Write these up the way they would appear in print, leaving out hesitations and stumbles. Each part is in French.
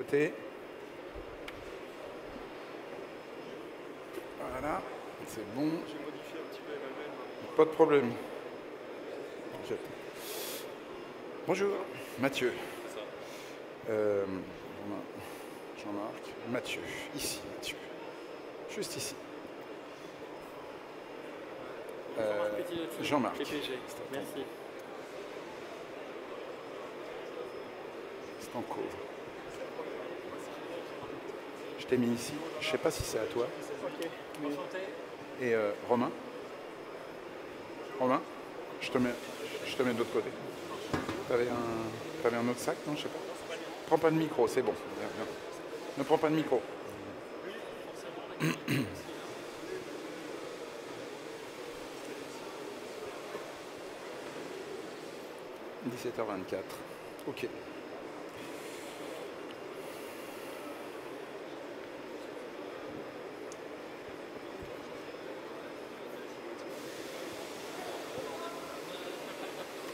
Côté. Voilà, c'est bon. J'ai modifié un petit peu Emmanuel. Pas de problème. Bonjour, Mathieu. Jean-Marc, Mathieu, ici, Mathieu. Juste ici. Jean-Marc. PPG, merci. C'est en cours. Je t'ai mis ici. Je ne sais pas si c'est à toi. Ok, enchanté. Et Romain. Romain, je te mets de l'autre côté. T'avais un autre sac, non? Je sais pas. Prends pas de micro, c'est bon. Viens, viens. Ne prends pas de micro. 17h24. Ok.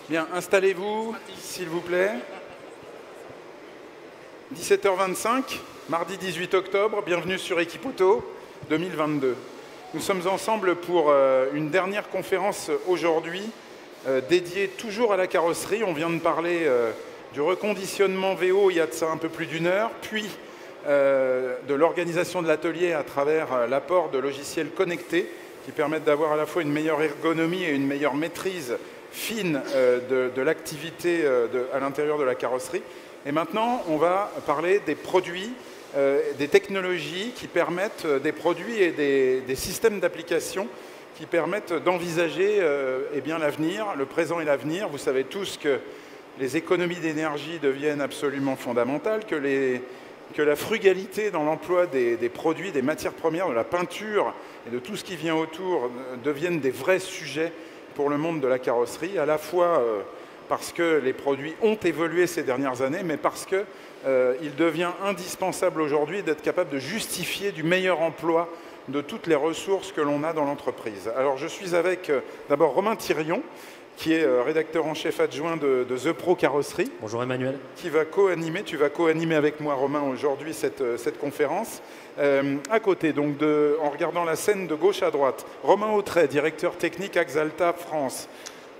Bien, installez-vous, s'il vous plaît. 17h25, mardi 18 octobre, bienvenue sur Equipoto 2022. Nous sommes ensemble pour une dernière conférence aujourd'hui, dédiée toujours à la carrosserie. On vient de parler du reconditionnement VO il y a de ça un peu plus d'une heure, puis de l'organisation de l'atelier à travers l'apport de logiciels connectés qui permettent d'avoir à la fois une meilleure ergonomie et une meilleure maîtrise fine de l'activité à l'intérieur de la carrosserie. Et maintenant, on va parler des produits, des technologies qui permettent, des produits et des systèmes d'application qui permettent d'envisager eh bien l'avenir, le présent et l'avenir. Vous savez tous que les économies d'énergie deviennent absolument fondamentales, que la frugalité dans l'emploi des produits, des matières premières, de la peinture et de tout ce qui vient autour deviennent des vrais sujets pour le monde de la carrosserie, à la fois parce que les produits ont évolué ces dernières années, mais parce qu'il devient indispensable aujourd'hui d'être capable de justifier du meilleur emploi de toutes les ressources que l'on a dans l'entreprise. Alors je suis avec d'abord Romain Thirion, qui est rédacteur en chef adjoint de The Pro Carrosserie. Bonjour Emmanuel. Qui va co-animer, tu vas co-animer avec moi Romain aujourd'hui cette conférence. À côté, donc en regardant la scène de gauche à droite, Romain Autret, directeur technique Axalta France.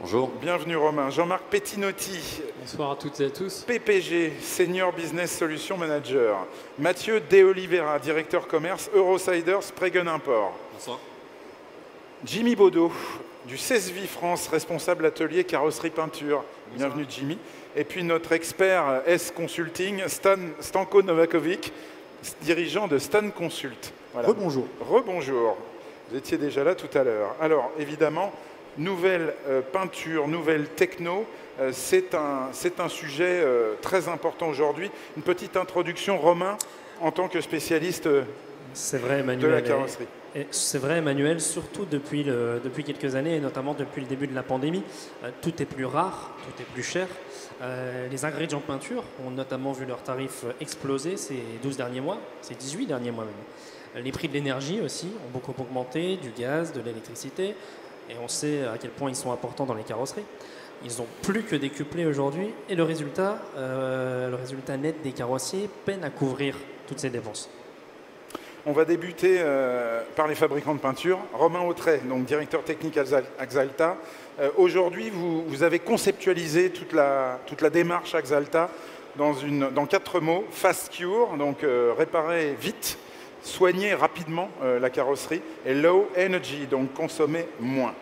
Bonjour. Bienvenue Romain. Jean-Marc Pettinotti. Bonsoir à toutes et à tous. PPG, Senior Business Solution Manager. Mathieu De Oliveira, directeur commerce Eurociders Spregen Import. Bonsoir. Jimmy Baudot, du CESVI France, responsable atelier carrosserie peinture. Bonsoir. Bienvenue Jimmy. Et puis notre expert S Consulting, Stanko Novakovic, dirigeant de Stan Consult. Voilà. Rebonjour. Rebonjour. Vous étiez déjà là tout à l'heure. Alors évidemment, nouvelle peinture, nouvelle techno, c'est un sujet très important aujourd'hui. Une petite introduction, Romain, en tant que spécialiste de la carrosserie. C'est vrai Emmanuel, surtout depuis quelques années, et notamment depuis le début de la pandémie, tout est plus rare, tout est plus cher. Les ingrédients de peinture ont notamment vu leurs tarifs exploser ces 12 derniers mois, ces 18 derniers mois même. Les prix de l'énergie aussi ont beaucoup augmenté, du gaz, de l'électricité, et on sait à quel point ils sont importants dans les carrosseries. Ils ont plus que décuplé aujourd'hui, et le résultat net des carrossiers peine à couvrir toutes ces dépenses. On va débuter par les fabricants de peinture. Romain Autret, donc directeur technique Axalta. Aujourd'hui, vous avez conceptualisé toute la démarche Axalta dans 4 mots. Fast Cure, donc réparer vite, soigner rapidement la carrosserie, et Low Energy, donc consommer moins.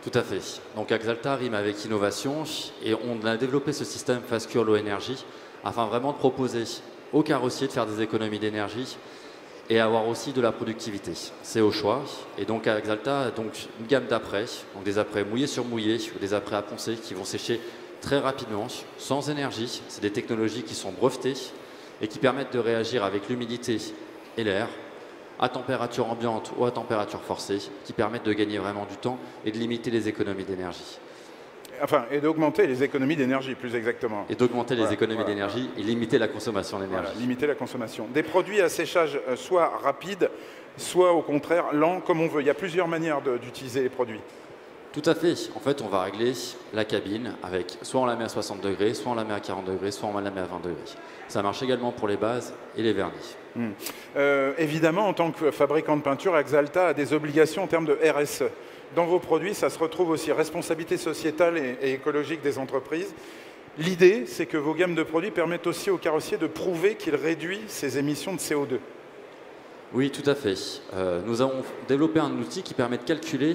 Tout à fait. Donc Axalta rime avec innovation et on a développé ce système Fast Cure Low Energy afin vraiment de proposer aux carrossiers de faire des économies d'énergie et avoir aussi de la productivité. C'est au choix. Et donc à Axalta, donc une gamme d'apprêts, donc des apprêts mouillés sur mouillés ou des apprêts à poncer qui vont sécher très rapidement, sans énergie. C'est des technologies qui sont brevetées et qui permettent de réagir avec l'humidité et l'air à température ambiante ou à température forcée, qui permettent de gagner vraiment du temps et de limiter les économies d'énergie. Enfin, et d'augmenter les économies d'énergie, plus exactement. Et d'augmenter les économies d'énergie et limiter la consommation d'énergie. Voilà, limiter la consommation. Des produits à séchage soit rapides, soit au contraire lents, comme on veut. Il y a plusieurs manières d'utiliser les produits. Tout à fait. En fait, on va régler la cabine avec soit on la met à 60 degrés, soit on la met à 40 degrés, soit on la met à 20 degrés. Ça marche également pour les bases et les vernis. Évidemment, en tant que fabricant de peinture, Axalta a des obligations en termes de RSE. Dans vos produits, ça se retrouve aussi responsabilité sociétale et écologique des entreprises. L'idée, c'est que vos gammes de produits permettent aussi aux carrossiers de prouver qu'il réduit ses émissions de CO2. Oui, tout à fait. Nous avons développé un outil qui permet de calculer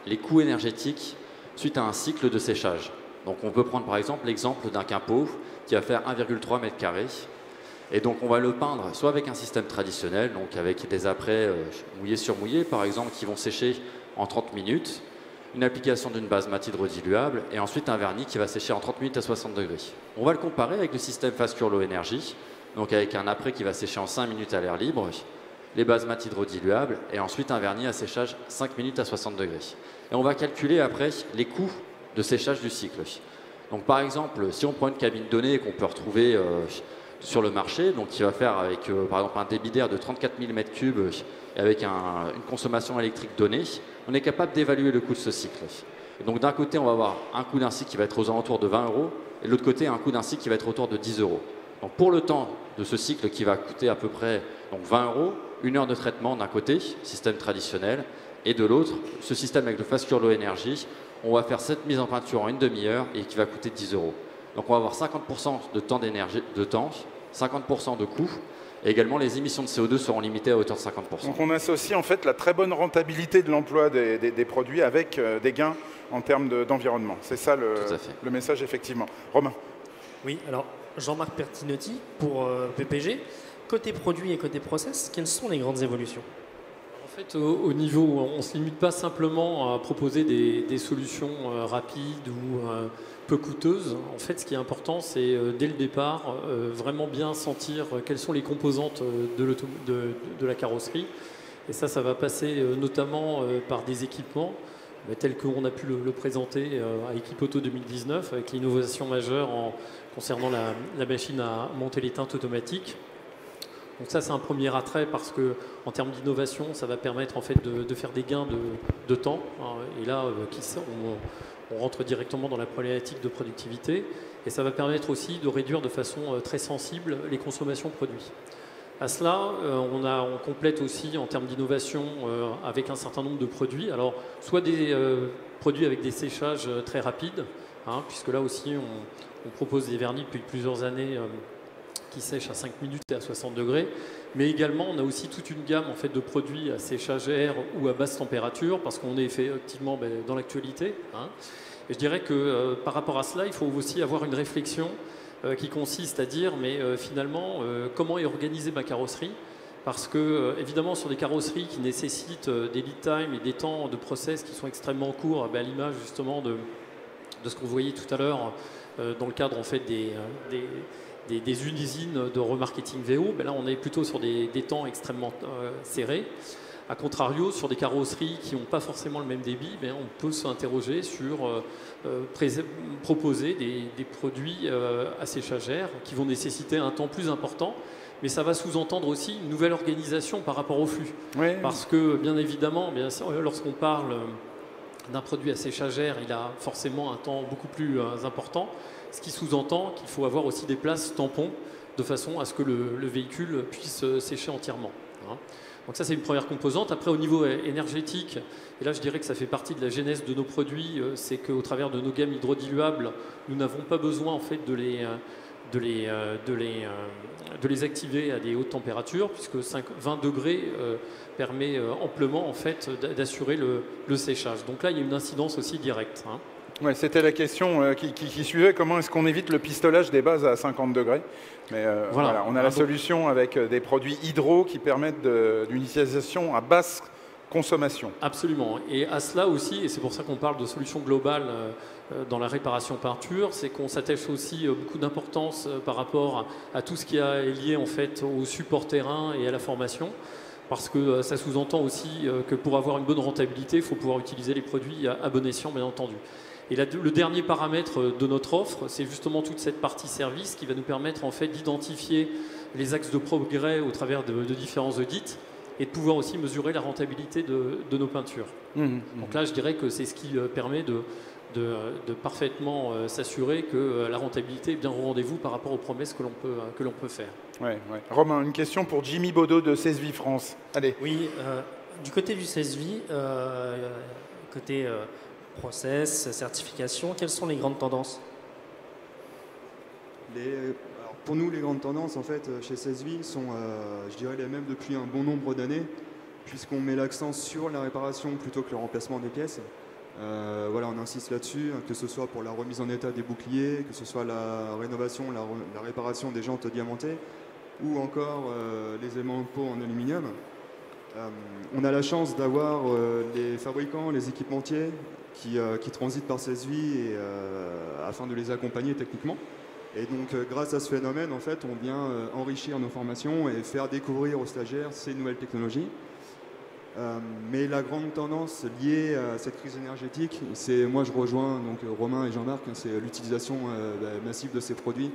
les coûts énergétiques suite à un cycle de séchage. Donc on peut prendre par exemple l'exemple d'un quinpeau qui va faire 1,3 m². Et donc on va le peindre soit avec un système traditionnel, donc avec des apprêts mouillés sur mouillés par exemple, qui vont sécher en 30 minutes, une application d'une base mat hydrodiluable et ensuite un vernis qui va sécher en 30 minutes à 60 degrés. On va le comparer avec le système Fast Cure Low Energy, donc avec un apprêt qui va sécher en 5 minutes à l'air libre, les bases mat hydrodiluables et ensuite un vernis à séchage 5 minutes à 60 degrés. Et on va calculer après les coûts de séchage du cycle. Donc par exemple, si on prend une cabine donnée qu'on peut retrouver sur le marché, donc qui va faire avec par exemple un débit d'air de 34 000 m3 et avec une consommation électrique donnée, on est capable d'évaluer le coût de ce cycle. Et donc d'un côté, on va avoir un coût d'un cycle qui va être aux alentours de 20 € et de l'autre côté, un coût d'un cycle qui va être autour de 10 €. Donc pour le temps de ce cycle qui va coûter à peu près donc 20 €, une heure de traitement d'un côté, système traditionnel, et de l'autre, ce système avec le Fast Cure Low Energy, on va faire cette mise en peinture en une demi-heure et qui va coûter 10 €. Donc on va avoir 50% de temps d'énergie, 50% de coût, et également les émissions de CO2 seront limitées à hauteur de 50%. Donc on associe en fait la très bonne rentabilité de l'emploi des produits avec des gains en termes d'environnement. C'est ça le message effectivement. Romain. Oui, alors Jean-Marc Pertinotti pour PPG. Côté produit et côté process, quelles sont les grandes évolutions? En fait, au niveau, on ne se limite pas simplement à proposer des solutions rapides ou peu coûteuses. En fait, ce qui est important, c'est dès le départ, vraiment bien sentir quelles sont les composantes de la carrosserie. Et ça va passer notamment par des équipements tels qu'on a pu le présenter à Equipoto 2019, avec l'innovation majeure concernant la machine à monter les teintes automatiques. Donc ça, c'est un premier attrait parce que, en termes d'innovation, ça va permettre en fait de faire des gains de temps. Et là, on rentre directement dans la problématique de productivité. Et ça va permettre aussi de réduire de façon très sensible les consommations produits. À cela, on complète aussi en termes d'innovation avec un certain nombre de produits. Alors, soit des produits avec des séchages très rapides, puisque là aussi, on propose des vernis depuis plusieurs années qui sèchent à 5 minutes et à 60 degrés. Mais également, on a aussi toute une gamme en fait, de produits à séchage air ou à basse température, parce qu'on est effectivement dans l'actualité. Et je dirais que par rapport à cela, il faut aussi avoir une réflexion qui consiste à dire, mais finalement, comment est organisée ma carrosserie? Parce que, évidemment, sur des carrosseries qui nécessitent des lead time et des temps de process qui sont extrêmement courts, à l'image justement de ce qu'on voyait tout à l'heure dans le cadre en fait, des usines de remarketing VO, là on est plutôt sur des temps extrêmement serrés. A contrario, sur des carrosseries qui n'ont pas forcément le même débit, on peut s'interroger sur proposer des produits à séchage air qui vont nécessaiter un temps plus important, mais ça va sous-entendre aussi une nouvelle organisation par rapport au flux. Oui. Parce que, bien évidemment, lorsqu'on parle d'un produit à séchage air, il a forcément un temps beaucoup plus important, ce qui sous-entend qu'il faut avoir aussi des places tampons de façon à ce que le véhicule puisse sécher entièrement. Donc ça, c'est une première composante. Après, au niveau énergétique, et là, je dirais que ça fait partie de la genèse de nos produits, c'est qu'au travers de nos gammes hydrodiluables, nous n'avons pas besoin en fait, de les activer à des hautes températures, puisque 20 degrés permet amplement en fait, d'assurer le séchage. Donc là, il y a une incidence aussi directe. Ouais, c'était la question qui suivait, comment est-ce qu'on évite le pistolage des bases à 50 degrés. Mais voilà, on a la solution avec des produits hydro qui permettent d'une utilisation à basse consommation. Absolument. Et à cela aussi, et c'est pour ça qu'on parle de solution globale dans la réparation peinture, c'est qu'on s'attache aussi beaucoup d'importance par rapport à tout ce qui est lié en fait, au support terrain et à la formation. Parce que ça sous-entend aussi que pour avoir une bonne rentabilité, il faut pouvoir utiliser les produits à bon escient, bien entendu. Et le dernier paramètre de notre offre, c'est justement toute cette partie service qui va nous permettre en fait, d'identifier les axes de progrès au travers de différents audits et de pouvoir aussi mesurer la rentabilité de nos peintures. Donc là, je dirais que c'est ce qui permet de parfaitement s'assurer que la rentabilité est bien au rendez-vous par rapport aux promesses que l'on peut faire. Ouais. Romain, une question pour Jimmy Baudot de CESVI France. Allez. Oui, du côté du CESVI, côté process, certification, quelles sont les grandes tendances? Alors pour nous, les grandes tendances en fait, chez CESVI sont, je dirais, les mêmes depuis un bon nombre d'années, puisqu'on met l'accent sur la réparation plutôt que le remplacement des pièces. Voilà, on insiste là-dessus, que ce soit pour la remise en état des boucliers, que ce soit la rénovation, la réparation des jantes diamantées, ou encore les aimants de peau en aluminium. On a la chance d'avoir les fabricants, les équipementiers qui transitent par CESVI afin de les accompagner techniquement. Et donc, grâce à ce phénomène, en fait, on vient enrichir nos formations et faire découvrir aux stagiaires ces nouvelles technologies. Mais la grande tendance liée à cette crise énergétique, c'est, moi je rejoins donc Romain et Jean-Marc, c'est l'utilisation massive de ces produits,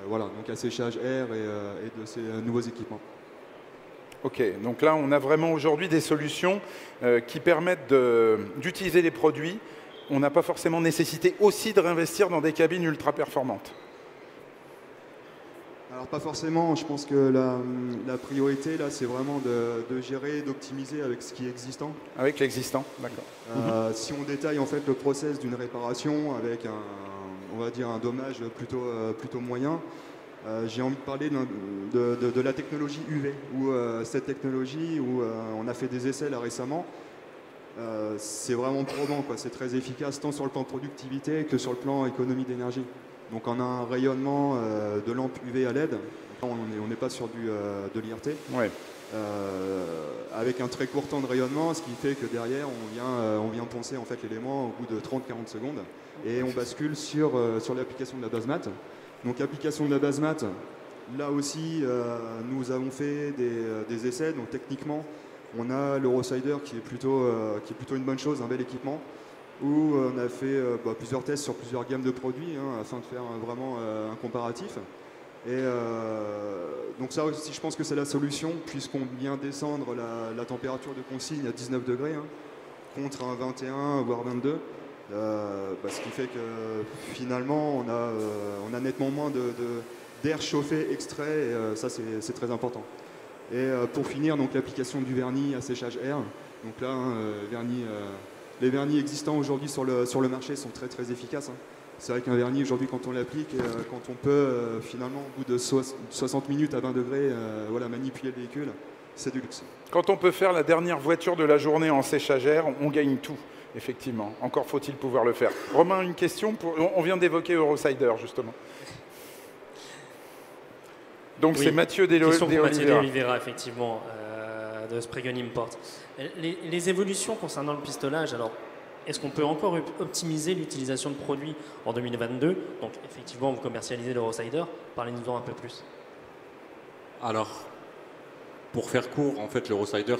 voilà, donc asséchage air et de ces nouveaux équipements. Ok, donc là on a vraiment aujourd'hui des solutions qui permettent d'utiliser les produits. On n'a pas forcément nécessité aussi de réinvestir dans des cabines ultra performantes. Alors pas forcément, je pense que la priorité là c'est vraiment de gérer, d'optimiser avec ce qui est existant. Avec l'existant, d'accord. Si on détaille en fait le process d'une réparation avec on va dire un dommage plutôt moyen, j'ai envie de parler de la technologie UV, où cette technologie, où on a fait des essais là récemment, c'est vraiment probant, quoi. C'est très efficace tant sur le plan de productivité que sur le plan économie d'énergie. Donc on a un rayonnement de lampes UV à LED, on n'est pas sur de l'IRT, ouais. Avec un très court temps de rayonnement, ce qui fait que derrière on vient poncer en fait l'élément au bout de 30-40 secondes et on bascule sur l'application de la base mat. Donc l'application de la base mat, là aussi nous avons fait des essais, donc techniquement on a l'Eurosider qui est plutôt une bonne chose, un bel équipement, où on a fait plusieurs tests sur plusieurs gammes de produits afin de faire vraiment un comparatif. Et donc ça aussi, je pense que c'est la solution, puisqu'on vient descendre la température de consigne à 19 degrés, contre un 21 voire 22. Ce qui fait que finalement on a nettement moins d'air chauffé extrait, et ça c'est très important. Et pour finir, donc l'application du vernis à séchage air. Donc là, les vernis existants aujourd'hui sur le marché sont très très efficaces. C'est vrai qu'un vernis aujourd'hui, quand on l'applique, quand on peut finalement au bout de 60 minutes à 20 degrés manipuler le véhicule, c'est du luxe. Quand on peut faire la dernière voiture de la journée en séchage air, on gagne tout, effectivement. Encore faut-il pouvoir le faire. Romain, une question, on vient d'évoquer Eurosider justement. Donc oui, c'est Mathieu Oliveira, effectivement, de Spriggan Import. Les évolutions concernant le pistolage, alors, est-ce qu'on peut encore optimiser l'utilisation de produits en 2022? Donc, effectivement, vous commercialisez l'Eurosider. Parlez-nous-en un peu plus. Alors, pour faire court, en fait, l'Eurosider,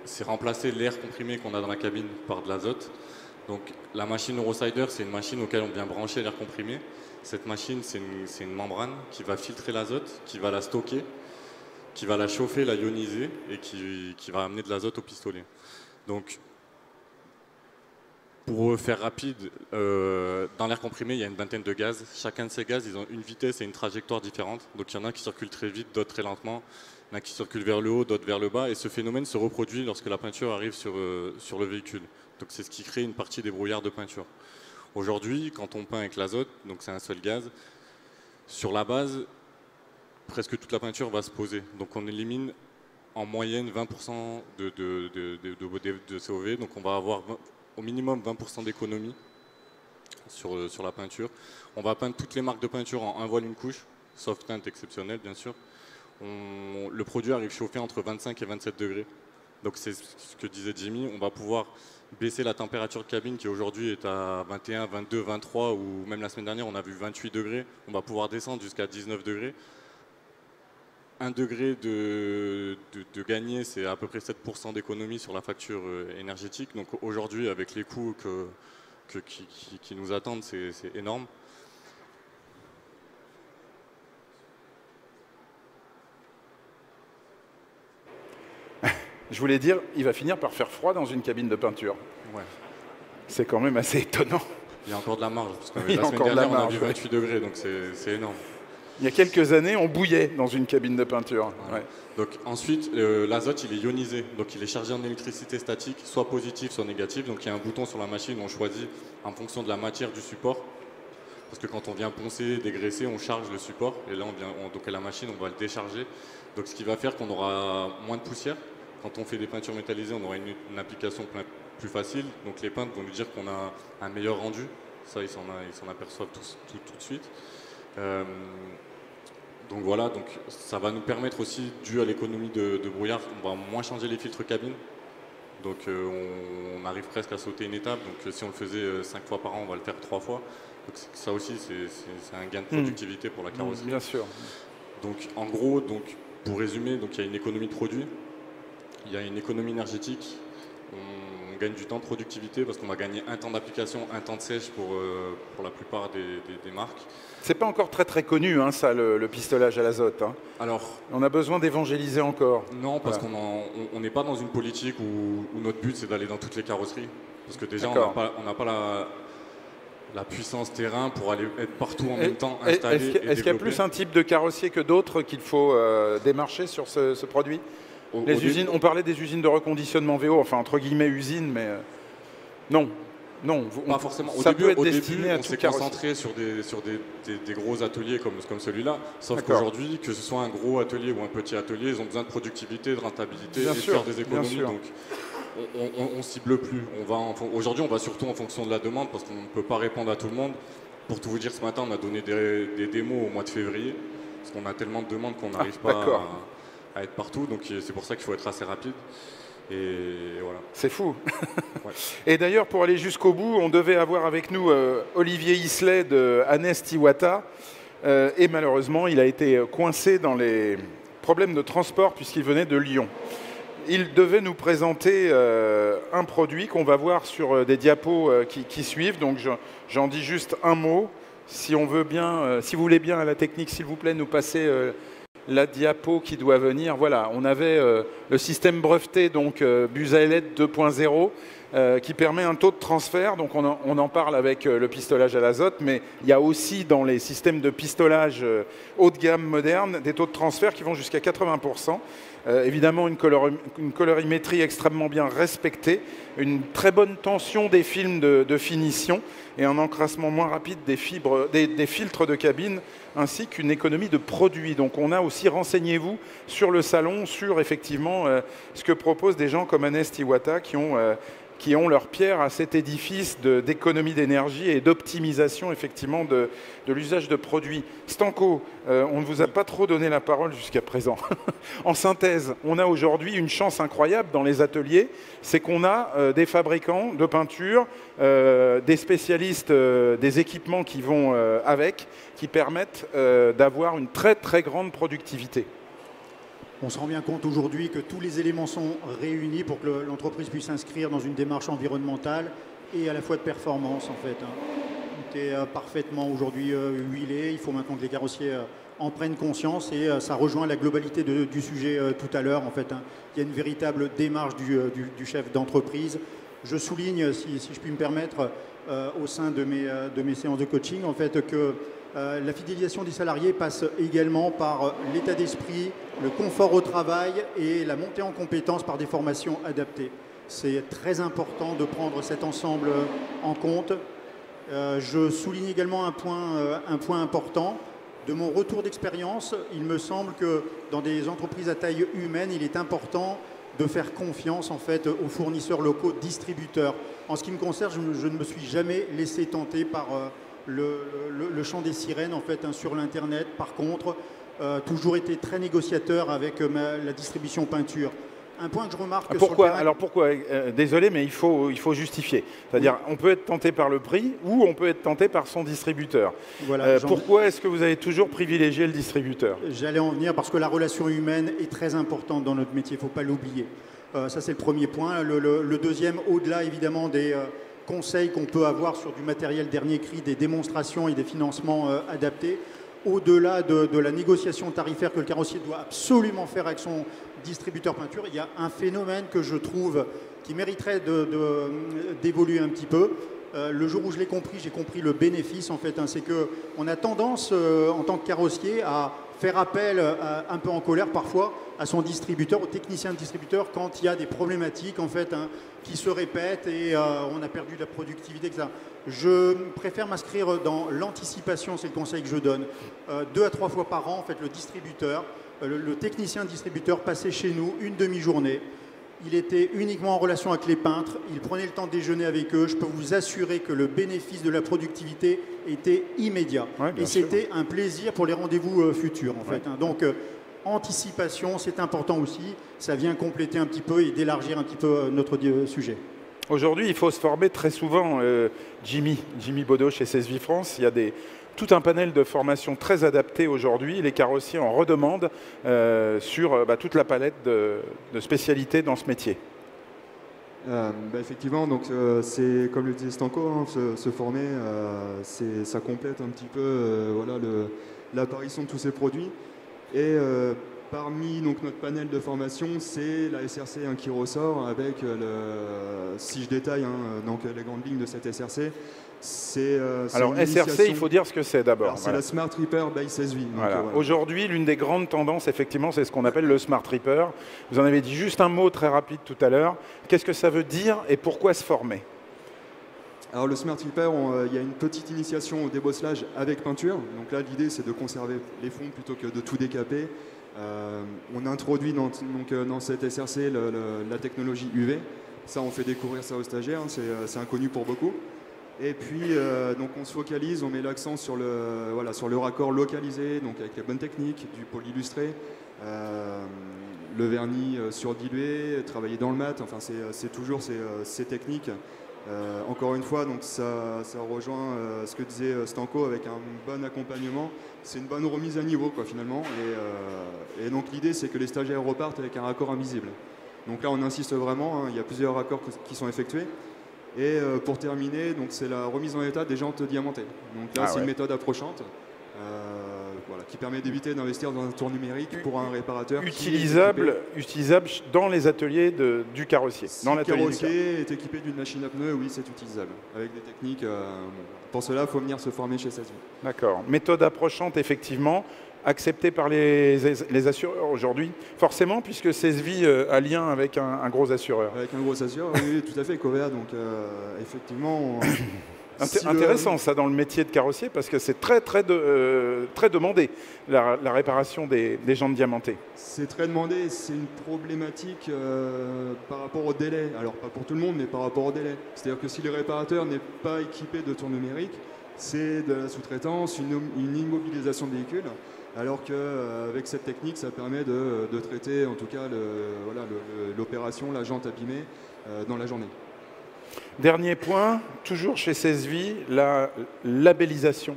c'est remplacer l'air comprimé qu'on a dans la cabine par de l'azote. Donc, la machine Eurosider, c'est une machine auquel on vient brancher l'air comprimé. Cette machine, c'est une membrane qui va filtrer l'azote, qui va la stocker, qui va la chauffer, la ioniser et qui va amener de l'azote au pistolet. Donc, pour faire rapide, dans l'air comprimé, il y a une vingtaine de gaz. Chacun de ces gaz, ils ont une vitesse et une trajectoire différentes. Donc, il y en a qui circulent très vite, d'autres très lentement. Il y en a qui circulent vers le haut, d'autres vers le bas. Et ce phénomène se reproduit lorsque la peinture arrive sur le véhicule. Donc, c'est ce qui crée une partie des brouillards de peinture. Aujourd'hui, quand on peint avec l'azote, donc c'est un seul gaz, sur la base, presque toute la peinture va se poser. Donc on élimine en moyenne 20% de COV, donc on va avoir au minimum 20% d'économie sur la peinture. On va peindre toutes les marques de peinture en un voile, une couche, sauf teinte exceptionnelle bien sûr. Le produit arrive chauffé entre 25 et 27 degrés. Donc c'est ce que disait Jimmy, on va pouvoir baisser la température de cabine qui aujourd'hui est à 21, 22, 23 ou même la semaine dernière on a vu 28 degrés. On va pouvoir descendre jusqu'à 19 degrés. 1 degré de gagner, c'est à peu près 7% d'économie sur la facture énergétique. Donc aujourd'hui, avec les coûts qui nous attendent, c'est énorme. Je voulais dire, il va finir par faire froid dans une cabine de peinture. Ouais. C'est quand même assez étonnant. Il y a encore de la marge, parce que Il y a la semaine encore de la dernière, on a marge, vu 28 degrés, donc c'est énorme. Il y a quelques années, on bouillait dans une cabine de peinture. Voilà. Ouais. Donc ensuite, l'azote, il est ionisé, donc il est chargé en électricité statique, soit positive, soit négative. Donc il y a un bouton sur la machine, on choisit en fonction de la matière du support. Parce que quand on vient poncer, dégraisser, on charge le support, et là, donc à la machine, on va le décharger. Donc ce qui va faire qu'on aura moins de poussière. Quand on fait des peintures métallisées, on aura une application plus facile. Donc les peintres vont nous dire qu'on a un meilleur rendu. Ça, ils s'en aperçoivent tout de suite. Donc voilà, donc ça va nous permettre aussi, dû à l'économie de brouillard, on va moins changer les filtres cabine. Donc on arrive presque à sauter une étape. Donc si on le faisait 5 fois par an, on va le faire 3 fois. Donc ça aussi, c'est un gain de productivité pour la carrosserie. Bien sûr. Donc en gros, pour résumer, donc il y a une économie de produit, il y a une économie énergétique, on gagne du temps de productivité parce qu'on va gagner un temps d'application, un temps de sèche pour la plupart des marques. C'est pas encore très très connu, hein, ça, le pistolage à l'azote. Hein. Alors, on a besoin d'évangéliser encore. Non, parce qu'on n'est pas dans une politique où notre but c'est d'aller dans toutes les carrosseries. Parce que déjà, on n'a pas la puissance terrain pour aller être partout en même temps installé. Est-ce qu'il y a plus un type de carrossier que d'autres qu'il faut démarcher sur ce produit? Les usines, on parlait des usines de reconditionnement VO, enfin entre guillemets usines, mais non. Non, pas forcément. Ça peut être destiné à on tout s'est concentré sur des gros ateliers comme celui-là. Sauf qu'aujourd'hui, que ce soit un gros atelier ou un petit atelier, ils ont besoin de productivité, de rentabilité, de faire des économies. Donc, on cible plus. Aujourd'hui, on va surtout en fonction de la demande parce qu'on ne peut pas répondre à tout le monde. Pour tout vous dire, ce matin, on a donné des démos au mois de février parce qu'on a tellement de demandes qu'on n'arrive pas à être partout. Donc, c'est pour ça qu'il faut être assez rapide. Et voilà. C'est fou. Ouais. Et d'ailleurs, pour aller jusqu'au bout, on devait avoir avec nous Olivier Isley de Anest Iwata. Et malheureusement, il a été coincé dans les problèmes de transport puisqu'il venait de Lyon. Il devait nous présenter un produit qu'on va voir sur des diapos qui suivent. Donc j'en dis juste un mot. Si on veut bien, si vous voulez bien à la technique, s'il vous plaît, nous passer la diapo qui doit venir. Voilà, on avait le système breveté, donc Busaelet 2.0, qui permet un taux de transfert. Donc on en parle avec le pistolage à l'azote, mais il y a aussi dans les systèmes de pistolage haut de gamme moderne des taux de transfert qui vont jusqu'à 80%. Évidemment, une colorimétrie extrêmement bien respectée, une très bonne tension des films de finition et un encrassement moins rapide des filtres de cabine, ainsi qu'une économie de produits. Donc on a aussi, renseignez-vous sur le salon, sur effectivement ce que proposent des gens comme Anest Iwata qui ont leur pierre à cet édifice d'économie d'énergie et d'optimisation effectivement de l'usage de produits. Stanko, on ne vous a pas trop donné la parole jusqu'à présent. En synthèse, on a aujourd'hui une chance incroyable dans les ateliers, c'est qu'on a des fabricants de peinture, des spécialistes des équipements qui vont avec, qui permettent d'avoir une très très grande productivité. On se rend bien compte aujourd'hui que tous les éléments sont réunis pour que l'entreprise puisse s'inscrire dans une démarche environnementale et à la fois de performance en fait. Tout est parfaitement aujourd'hui huilé, il faut maintenant que les carrossiers en prennent conscience et ça rejoint la globalité du sujet tout à l'heure en fait. Il y a une véritable démarche du chef d'entreprise. Je souligne, si je puis me permettre, au sein de mes séances de coaching en fait que la fidélisation des salariés passe également par l'état d'esprit, le confort au travail et la montée en compétences par des formations adaptées. C'est très important de prendre cet ensemble en compte. Je souligne également un point important. De mon retour d'expérience, il me semble que dans des entreprises à taille humaine, il est important de faire confiance en fait aux fournisseurs locaux, distributeurs. En ce qui me concerne, je ne me suis jamais laissé tenter par le chant des sirènes en fait sur l'internet. Par contre, toujours été très négociateur avec la distribution peinture. Un point que je remarque. Pourquoi ? Alors pourquoi ? Désolé, mais il faut justifier. C'est-à-dire, on peut être tenté par le prix ou on peut être tenté par son distributeur. Voilà, pourquoi est-ce que vous avez toujours privilégié le distributeur ? J'allais en venir parce que la relation humaine est très importante dans notre métier. Il ne faut pas l'oublier. Ça, c'est le premier point. Le deuxième, au-delà évidemment des conseils qu'on peut avoir sur du matériel dernier cri, des démonstrations et des financements adaptés, au-delà de la négociation tarifaire que le carrossier doit absolument faire avec son distributeur peinture, il y a un phénomène que je trouve qui mériterait d'évoluer un petit peu. Le jour où je l'ai compris, j'ai compris le bénéfice en fait. Hein, c'est qu'on a tendance en tant que carrossier à faire appel un peu en colère parfois à son distributeur, au technicien de distributeur quand il y a des problématiques en fait hein, qui se répètent et on a perdu de la productivité, etc. Je préfère m'inscrire dans l'anticipation, c'est le conseil que je donne. 2 à 3 fois par an, en fait, le distributeur, le technicien distributeur passait chez nous une demi-journée. Il était uniquement en relation avec les peintres, il prenait le temps de déjeuner avec eux. Je peux vous assurer que le bénéfice de la productivité était immédiat. Ouais, et c'était un plaisir pour les rendez-vous futurs, en fait. Hein. Donc, anticipation, c'est important aussi. Ça vient compléter un petit peu et d'élargir un petit peu notre sujet. Aujourd'hui, il faut se former très souvent. Jimmy Baudot chez CSV France, il y a tout un panel de formations très adapté aujourd'hui. Les carrossiers en redemandent sur toute la palette de spécialités dans ce métier. Effectivement, donc c'est comme le disait Stanko, hein, se former, ça complète un petit peu voilà, l'apparition de tous ces produits. Et parmi donc, notre panel de formation, c'est la SRC hein, qui ressort avec, si je détaille hein, donc, les grandes lignes de cette SRC. Alors SRC, il faut dire ce que c'est d'abord. C'est la Smart Reaper by CSV. Voilà. Aujourd'hui, l'une des grandes tendances, effectivement, c'est ce qu'on appelle le Smart Reaper. Vous en avez dit juste un mot très rapide tout à l'heure. Qu'est-ce que ça veut dire et pourquoi se former? Alors le Smart Reaper, il y a une petite initiation au débosselage avec peinture. Donc là, l'idée, c'est de conserver les fonds plutôt que de tout décaper. On a introduit dans cette SRC la technologie UV. Ça, on fait découvrir ça aux stagiaires, hein, c'est inconnu pour beaucoup. Et puis, donc on se focalise, on met l'accent sur le raccord localisé, donc avec les bonnes techniques, du polyillustré, le vernis surdilué, travailler dans le mat, enfin c'est toujours ces techniques. Encore une fois, donc ça rejoint ce que disait Stanko avec un bon accompagnement. C'est une bonne remise à niveau quoi, finalement. Et donc l'idée c'est que les stagiaires repartent avec un raccord invisible. Donc là on insiste vraiment, hein, il y a plusieurs raccords qui sont effectués. Et pour terminer, c'est la remise en état des jantes diamantées. Donc là c'est une méthode approchante. Voilà, qui permet d'éviter d'investir dans un tour numérique pour un réparateur. Utilisable dans les ateliers du carrossier. Si le carrossier est équipé d'une machine à pneus, oui, c'est utilisable. Avec des techniques. Pour cela, il faut venir se former chez CSV. D'accord. Méthode approchante, effectivement, acceptée par les assureurs aujourd'hui, forcément, puisque CSV a lien avec un gros assureur. Avec un gros assureur, oui, tout à fait, Covea. Donc, effectivement. Intéressant ça dans le métier de carrossier parce que c'est très demandé la réparation des jantes diamantées. C'est très demandé, c'est une problématique par rapport au délai. Alors pas pour tout le monde mais par rapport au délai. C'est-à-dire que si le réparateur n'est pas équipé de tour numérique, c'est de la sous-traitance, une immobilisation de véhicule. Alors qu'avec cette technique ça permet de traiter en tout cas l'opération, la jante abîmée dans la journée. Dernier point, toujours chez CSV, la labellisation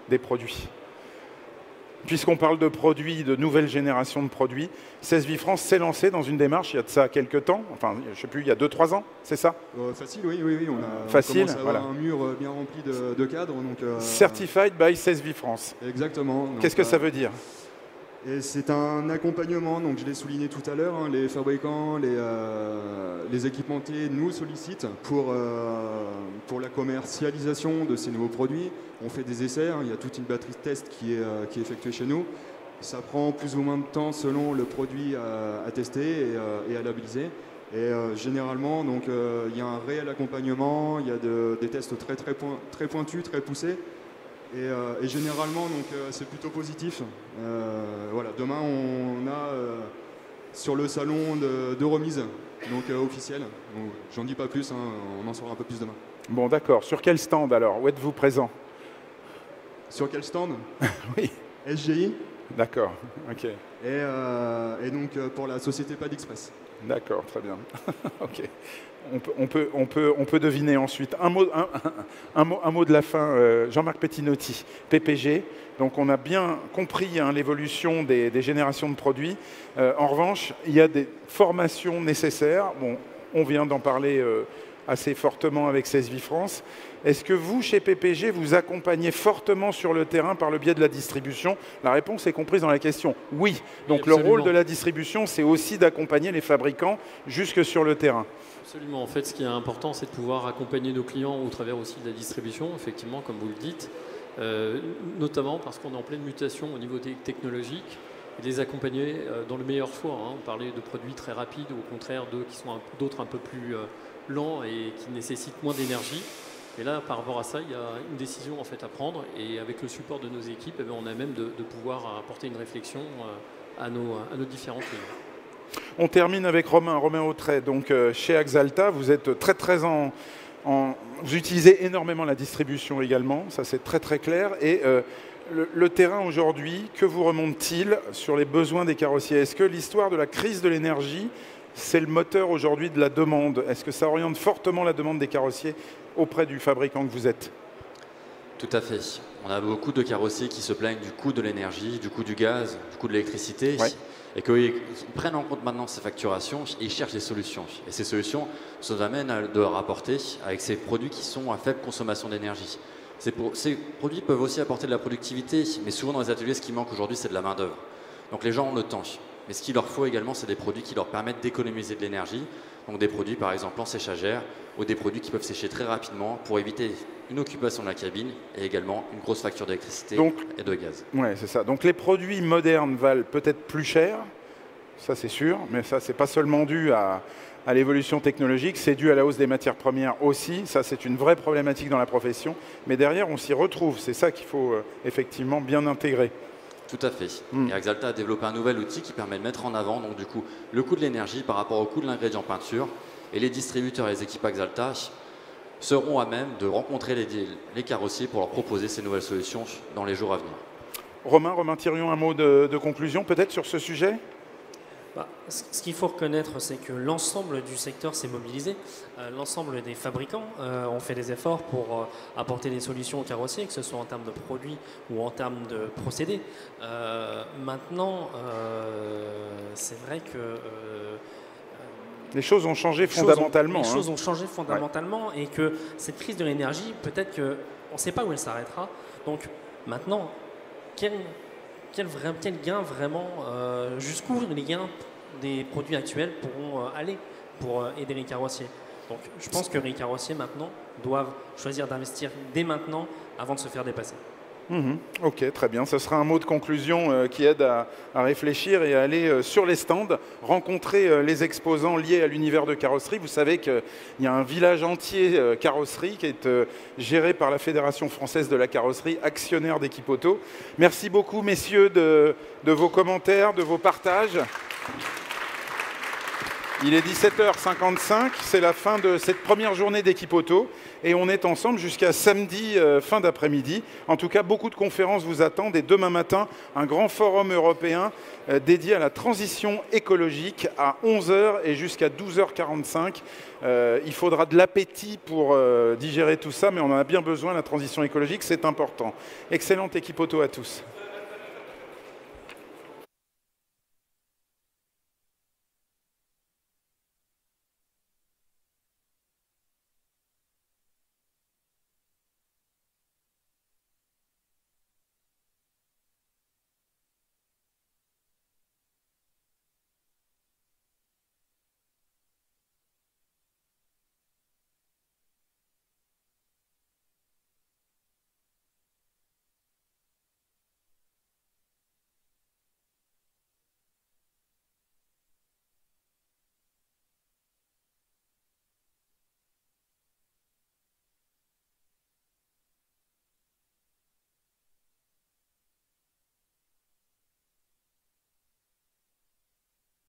des produits. Puisqu'on parle de produits, de nouvelles générations de produits, CSV France s'est lancé dans une démarche il y a de ça quelques temps, enfin je ne sais plus, il y a 2-3 ans, c'est ça? Facile, oui. On commence à avoir un mur bien rempli de cadres. Donc, Certified by CSV France. Exactement. Qu'est-ce que ça veut dire? Et c'est un accompagnement, donc je l'ai souligné tout à l'heure, hein, les fabricants, les équipementiers nous sollicitent pour la commercialisation de ces nouveaux produits. On fait des essais, hein, il y a toute une batterie de tests qui est effectuée chez nous. Ça prend plus ou moins de temps selon le produit à tester et à labelliser. Et généralement, donc, il y a un réel accompagnement, il y a des tests très pointus, très poussés. Et généralement, donc, c'est plutôt positif. Voilà, demain, on a sur le salon de remise donc, officiel. Bon, j'en dis pas plus, hein, on en saura un peu plus demain. Bon, d'accord. Sur quel stand alors? Où êtes-vous présent? Sur quel stand? Oui. SGI. D'accord, ok. Et donc pour la société Pad Express. D'accord, très bien. Ok. On peut deviner ensuite. Un mot de la fin, Jean-Marc Pettinotti, PPG. Donc on a bien compris hein, l'évolution des générations de produits. En revanche, il y a des formations nécessaires. Bon, on vient d'en parler assez fortement avec CSV France. Est-ce que vous, chez PPG, vous accompagnez fortement sur le terrain par le biais de la distribution? La réponse est comprise dans la question. Oui. Donc le rôle de la distribution, c'est aussi d'accompagner les fabricants jusque sur le terrain. Absolument. En fait, ce qui est important, c'est de pouvoir accompagner nos clients au travers aussi de la distribution, effectivement, comme vous le dites, notamment parce qu'on est en pleine mutation au niveau technologique, et les accompagner dans le meilleur choix. On parlait de produits très rapides, ou au contraire d'autres un peu plus lents et qui nécessitent moins d'énergie. Et là, par rapport à ça, il y a une décision en fait à prendre, et avec le support de nos équipes, eh bien, on a même de pouvoir apporter une réflexion à nos différents clients. On termine avec Romain Autret. Donc, chez Axalta, vous êtes très vous utilisez énormément la distribution également, ça c'est très clair. Et le terrain aujourd'hui, que vous remonte-t-il sur les besoins des carrossiers? Est-ce que l'histoire de la crise de l'énergie, c'est le moteur aujourd'hui de la demande? Est-ce que ça oriente fortement la demande des carrossiers auprès du fabricant que vous êtes? Tout à fait. On a beaucoup de carrossiers qui se plaignent du coût de l'énergie, du coût du gaz, du coût de l'électricité. Ouais. Et qu'ils prennent en compte maintenant ces facturations et ils cherchent des solutions. Et ces solutions nous amènent à de rapporter avec ces produits qui sont à faible consommation d'énergie. Ces produits peuvent aussi apporter de la productivité, mais souvent dans les ateliers, ce qui manque aujourd'hui, c'est de la main-d'œuvre. Donc les gens ont le temps. Mais ce qu'il leur faut également, c'est des produits qui leur permettent d'économiser de l'énergie. Donc des produits par exemple en séchagère ou des produits qui peuvent sécher très rapidement pour éviter une occupation de la cabine et également une grosse facture d'électricité et de gaz. Oui, c'est ça. Donc les produits modernes valent peut-être plus cher, ça c'est sûr, mais ça c'est pas seulement dû à l'évolution technologique, c'est dû à la hausse des matières premières aussi. Ça c'est une vraie problématique dans la profession, mais derrière on s'y retrouve. C'est ça qu'il faut effectivement bien intégrer. Tout à fait. Et Axalta a développé un nouvel outil qui permet de mettre en avant donc, du coup, le coût de l'énergie par rapport au coût de l'ingrédient peinture. Et les distributeurs et les équipes Axalta seront à même de rencontrer les carrossiers pour leur proposer ces nouvelles solutions dans les jours à venir. Romain Thirion, un mot de conclusion peut-être sur ce sujet? Ce qu'il faut reconnaître, c'est que l'ensemble du secteur s'est mobilisé. L'ensemble des fabricants ont fait des efforts pour apporter des solutions aux carrossiers, que ce soit en termes de produits ou en termes de procédés. Maintenant, c'est vrai que les choses ont changé fondamentalement. Les choses ont changé fondamentalement, et que cette crise de l'énergie, peut-être qu'on ne sait pas où elle s'arrêtera. Donc maintenant, quel gain vraiment, jusqu'où les gains des produits actuels pourront aller pour aider les carrossiers. Donc je pense que les carrossiers maintenant doivent choisir d'investir dès maintenant avant de se faire dépasser. Ok, très bien. Ce sera un mot de conclusion qui aide à réfléchir et à aller sur les stands, rencontrer les exposants liés à l'univers de carrosserie. Vous savez qu'il y a un village entier carrosserie qui est géré par la Fédération française de la carrosserie, actionnaire d'Equipoto. Merci beaucoup, messieurs, de vos commentaires, de vos partages. Il est 17h55, c'est la fin de cette première journée d'Equipoto et on est ensemble jusqu'à samedi fin d'après-midi. En tout cas, beaucoup de conférences vous attendent et demain matin, un grand forum européen dédié à la transition écologique à 11h et jusqu'à 12h45. Il faudra de l'appétit pour digérer tout ça, mais on en a bien besoin, la transition écologique, c'est important. Excellente Equipoto à tous.